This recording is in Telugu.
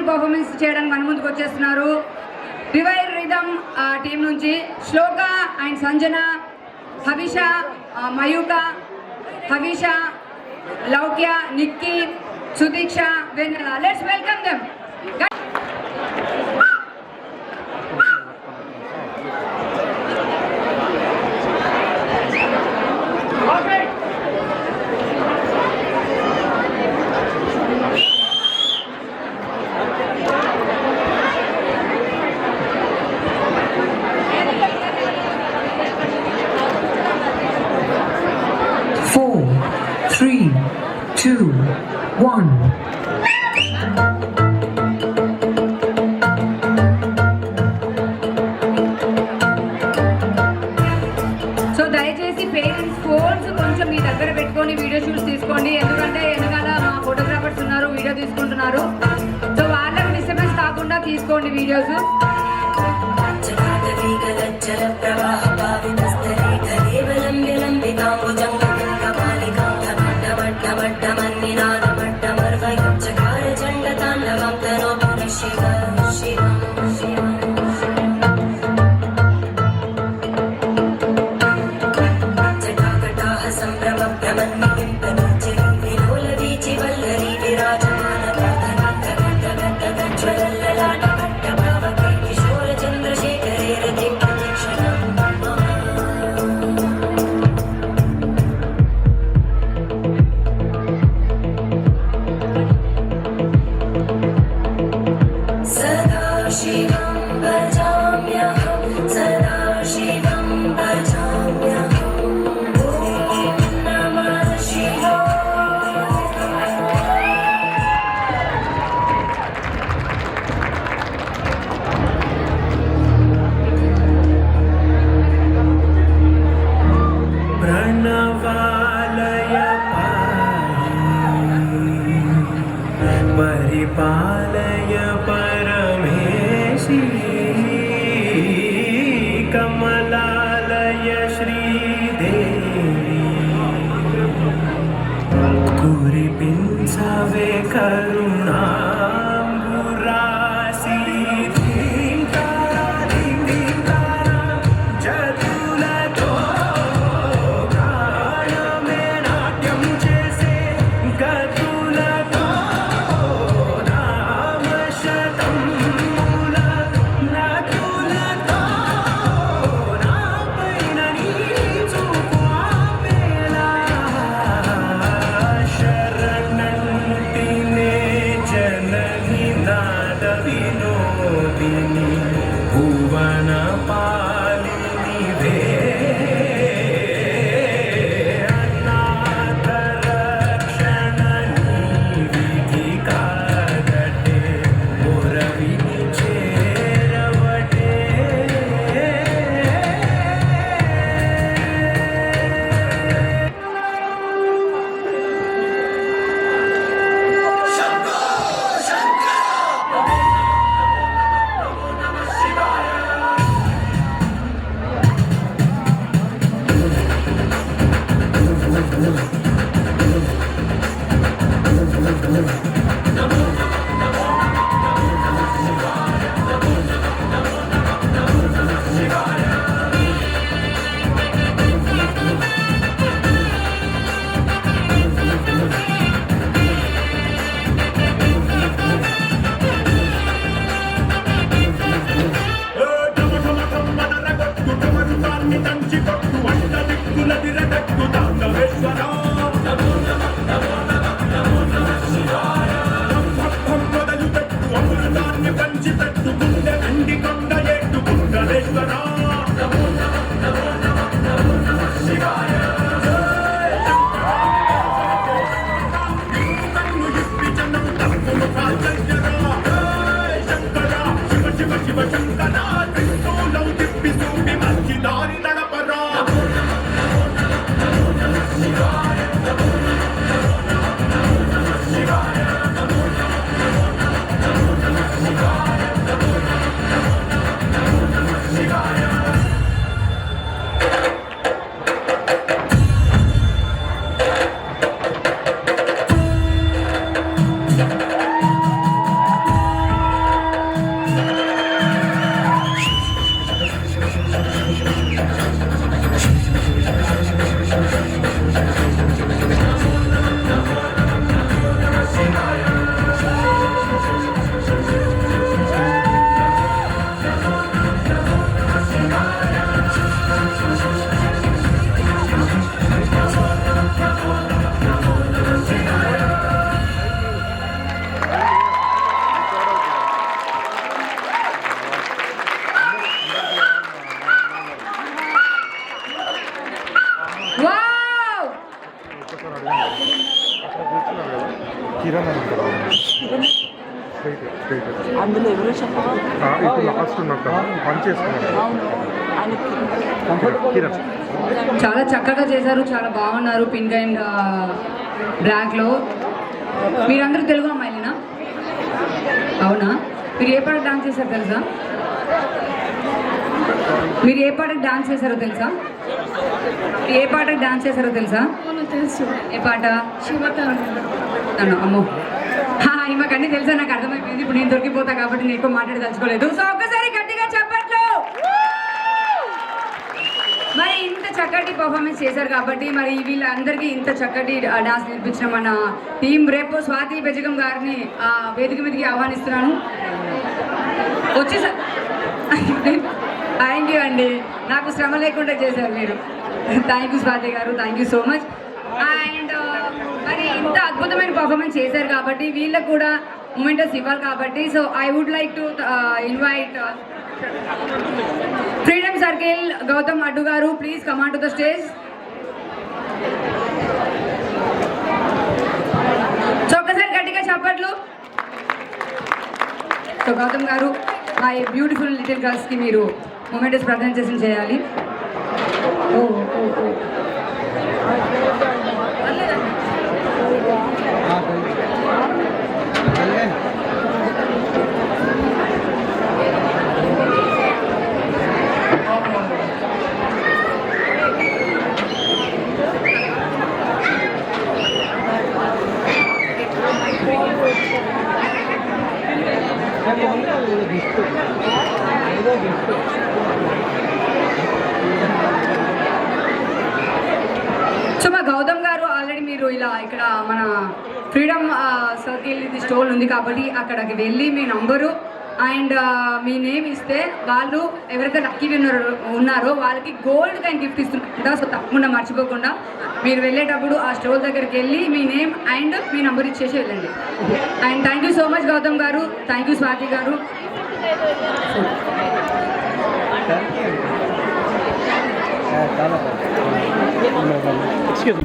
పర్ఫార్మెన్స్ చేయడానికి మన ముందుకు వచ్చేస్తున్నారు. డివైర్ రిథమ్ టీం నుంచి Shloka and Sanjana, Havisha, Mayuka, Havisha, Loukya, Nikki, Sudeeksha, Vennela. Let's welcome them. దయచేసి పేరెంట్స్ ఫోన్స్ కొంచెం మీ దగ్గర పెట్టుకొని వీడియో షూట్స్ తీసుకోండి. ఎందుకంటే వెనకాల మా ఫోటోగ్రాఫర్స్ ఉన్నారు, వీడియో తీసుకుంటున్నారు. సో వాళ్ళకి డిస్టర్బెన్స్ కాకుండా తీసుకోండి వీడియోస్. परिपालय परमेशी कमलालय श्रीदेवी कुरिपिंसवे करुणा వావ్ కిరణ్ అని ఉంటారు స్ట్రైట్ స్ట్రైట్ అందులో ఎవరో చెప్పగా ఇప్పుడు లాస్ట్ ఉన్నట్టు పని చేసుకున్నారు అవును ఆయనకి కిరణ్ చాలా చక్కగా చేశారు, చాలా బాగున్నారు. పింక్ అండ్ బ్లాక్లో. మీరందరూ తెలుగు అమ్మాయిలేనా? అవునా? మీరు ఏ పాటకు డాన్స్ చేశారు తెలుసా? మీరు ఏ పాటకు డాన్స్ చేశారో తెలుసా? ఏ పాటకు డాన్స్ చేశారో తెలుసా? తెలుసు ఏ పాట? నన్ను అమ్మో ఈమెకు అన్నీ తెలుసా? నాకు అర్థమైపోయింది. ఇప్పుడు నేను దొరికిపోతా కాబట్టి నేను ఎక్కువ మాట్లాడదలుచుకోలేదు. సో ఒక్కసారి గట్టిగా చెప్పట్లు. మరి ఇంత చక్కటి పర్ఫార్మెన్స్ చేశారు కాబట్టి మరి వీళ్ళందరికీ ఇంత చక్కటి డాన్స్ నేర్పించిన మన టీం రేపు స్వాతి బెజగం గారిని వేదిక మీదకి ఆహ్వానిస్తున్నాను. వచ్చి థ్యాంక్ యూ అండి, నాకు శ్రమ లేకుండా చేశారు మీరు. థ్యాంక్ యూ స్వాతి గారు, thank you so much. And మరి ఇంత అద్భుతమైన పర్ఫార్మెన్స్ చేశారు కాబట్టి వీళ్ళకు కూడా మూమెంటస్ ఇవ్వాలి కాబట్టి so I would like to invite Freedom Circle Gautam Addu garu, please come on to the stage. సో ఒక్కసారి గట్టిగా చెప్పట్లు. సో గౌతమ్ గారు, మా బ్యూటిఫుల్ లిటిల్ గర్ల్స్కి మీరు మూమెంటస్ ప్రజెంటేషన్ చేయాలి. ఓ ఓ ఓ సో మా గౌతమ్ గారు ఆల్రెడీ మీరు ఇలా ఇక్కడ మన ఫ్రీడమ్ సర్కిల్ ఇది స్టోర్ ఉంది కాబట్టి అక్కడికి వెళ్ళి మీ నంబరు అండ్ మీ నేమ్ ఇస్తే వాళ్ళు ఎవరైతే లక్కీ విన్నర్ ఉన్నారో వాళ్ళకి గోల్డ్ కాయిన్ గిఫ్ట్ ఇస్తుంటారు. సో తప్పకుండా మర్చిపోకుండా మీరు వెళ్ళేటప్పుడు ఆ స్టోర్ దగ్గరికి వెళ్ళి మీ నేమ్ అండ్ మీ నంబర్ ఇచ్చేసి వెళ్ళండి. And thank you so much Gautam garu, thank you Swathi గారు. ఎక్స్క్యూజ్